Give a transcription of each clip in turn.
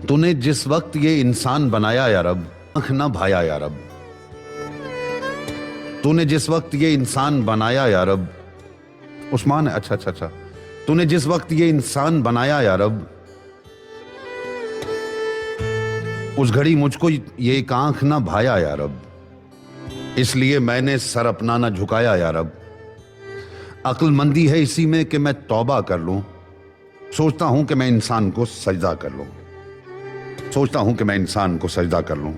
तूने जिस वक्त ये इंसान बनाया या रब, आंख ना भाया या रब। तूने जिस वक्त ये इंसान बनाया या रब, उस्मान है, अच्छा। तूने जिस वक्त ये इंसान बनाया या रब, उस घड़ी मुझको ये एक आंख ना भाया या रब, इसलिए मैंने सर अपना ना झुकाया या रब। अक्लमंदी है इसी में कि मैं तौबा कर लूं, सोचता हूं कि मैं इंसान को सजदा कर लूं, सोचता हूं कि मैं इंसान को सजदा कर लूं।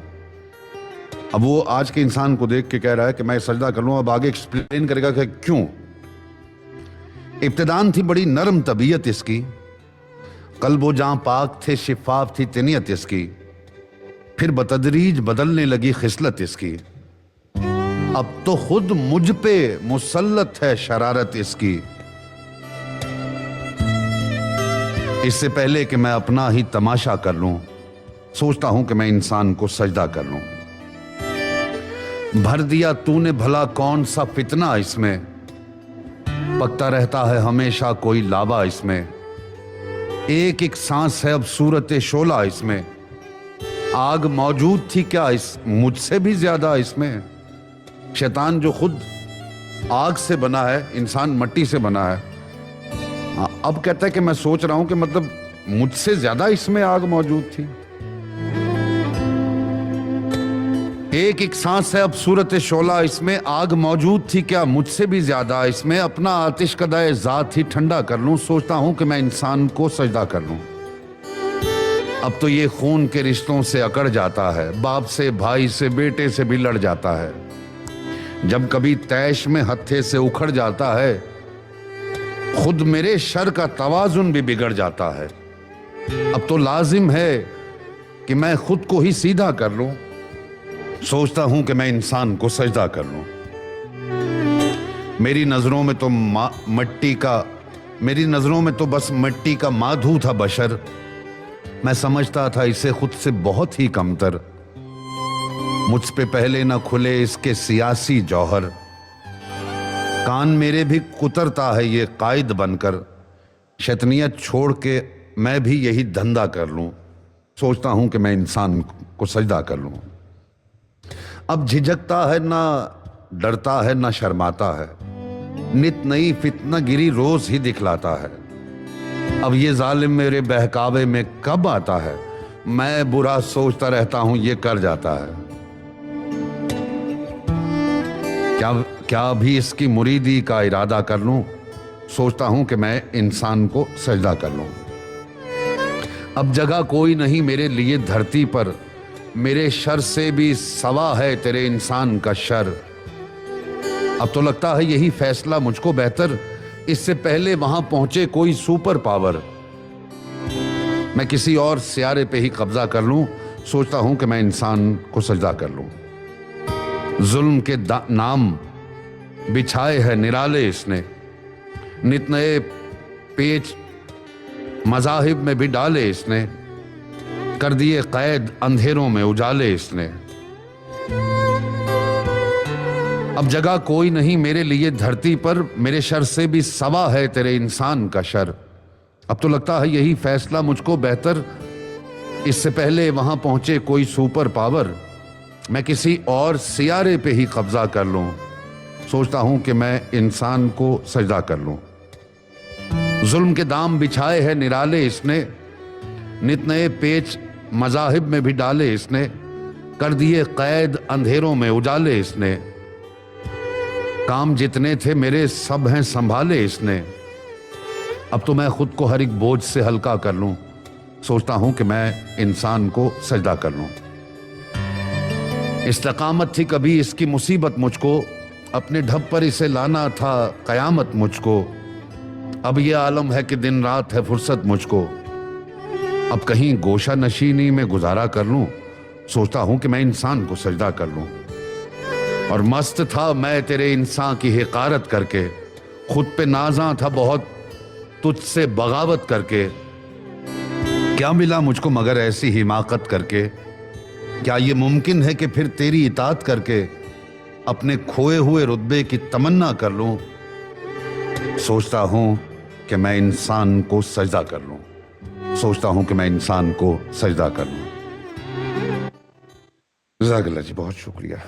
अब वो आज के इंसान को देख के कह रहा है कि मैं सजदा कर लूं। अब आगे एक्सप्लेन करेगा कि क्यों। इब्तिदान थी बड़ी नरम तबीयत इसकी, कल्बो जां पाक थे, शिफाफ थी तनीयत इसकी, फिर बतदरीज बदलने लगी खिसलत इसकी। अब तो खुद मुझ पे मुसल्लत है शरारत इसकी। इससे पहले कि मैं अपना ही तमाशा कर लूं, सोचता हूं कि मैं इंसान को सजदा कर लूं। भर दिया तूने भला कौन सा फितना इसमें, पकता रहता है हमेशा कोई लावा इसमें। एक एक सांस है अब सूरत शोला इसमें, आग मौजूद थी क्या इस मुझसे भी ज्यादा इसमें। शैतान जो खुद आग से बना है, इंसान मिट्टी से बना है, अब कहता है कि मैं सोच रहा हूं कि मतलब मुझसे ज्यादा इसमें आग मौजूद थी। एक एक सांस है अब सूरत शोला इसमें, आग मौजूद थी क्या मुझसे भी ज्यादा इसमें। अपना आतिश कदाए जात ही ठंडा कर लूं, सोचता हूं कि मैं इंसान को सजदा कर लूं। अब तो ये खून के रिश्तों से अकड़ जाता है, बाप से, भाई से, बेटे से भी लड़ जाता है। जब कभी तैश में हत्थे से उखड़ जाता है, खुद मेरे शर का तवाजुन भी बिगड़ जाता है। अब तो लाजिम है कि मैं खुद को ही सीधा कर लूं, सोचता हूं कि मैं इंसान को सजदा कर लूं। मेरी नजरों में तो बस मिट्टी का माधू था बशर। मैं समझता था इसे खुद से बहुत ही कमतर, मुझ पे पहले न खुले इसके सियासी जौहर। कान मेरे भी कुतरता है ये कायद बनकर, शैतानियत छोड़ के मैं भी यही धंधा कर लूं, सोचता हूं कि मैं इंसान को सजदा कर लूं। अब झिझकता है ना डरता है ना शर्माता है, नित नई फितना गिरी रोज ही दिखलाता है। अब ये जालिम मेरे बहकावे में कब आता है, मैं बुरा सोचता रहता हूं ये कर जाता है। क्या अभी इसकी मुरीदी का इरादा कर लूं, सोचता हूं कि मैं इंसान को सजदा कर लूं। अब जगह कोई नहीं मेरे लिए धरती पर, मेरे शर से भी सवा है तेरे इंसान का शर। अब तो लगता है यही फैसला मुझको बेहतर, इससे पहले वहां पहुंचे कोई सुपर पावर। मैं किसी और सियारे पे ही कब्जा कर लूं, सोचता हूं कि मैं इंसान को सजदा कर लूं। जुल्म के नाम बिछाए है निराले इसने, नित नए पेच मजाहिब में भी डाले इसने, कर दिए कैद अंधेरों में उजाले इसने। अब जगह कोई नहीं मेरे लिए धरती पर, मेरे शर से भी सवा है तेरे इंसान का शर। अब तो लगता है यही फैसला मुझको बेहतर, इससे पहले वहां पहुंचे कोई सुपर पावर। मैं किसी और सियारे पे ही कब्जा कर लूं, सोचता हूं कि मैं इंसान को सजदा कर लूं। जुल्म के दाम बिछाए हैं निराले इसने, नित नए पेच मजाहिब में भी डाले इसने, कर दिए कैद अंधेरों में उजाले इसने। काम जितने थे मेरे सब हैं संभाले इसने। अब तो मैं खुद को हर एक बोझ से हल्का कर लूं, सोचता हूं कि मैं इंसान को सजदा कर लूं। इस्तिकामत थी कभी इसकी मुसीबत मुझको, अपने ढब पर इसे लाना था कयामत मुझको। अब ये आलम है कि दिन रात है फुर्सत मुझको। अब कहीं गोशा नशीनी में गुजारा कर लूं, सोचता हूं कि मैं इंसान को सजदा कर लूं। और मस्त था मैं तेरे इंसान की हिकारत करके, खुद पे नाज़ा था बहुत तुझसे बगावत करके। क्या मिला मुझको मगर ऐसी हिमाकत करके, क्या ये मुमकिन है कि फिर तेरी इताअत करके अपने खोए हुए रुतबे की तमन्ना कर लूं, सोचता हूं कि मैं इंसान को सजदा कर लूं। सोचता हूं कि मैं इंसान को सजदा कर लूं। जज़ाकल्लाह जी, बहुत शुक्रिया।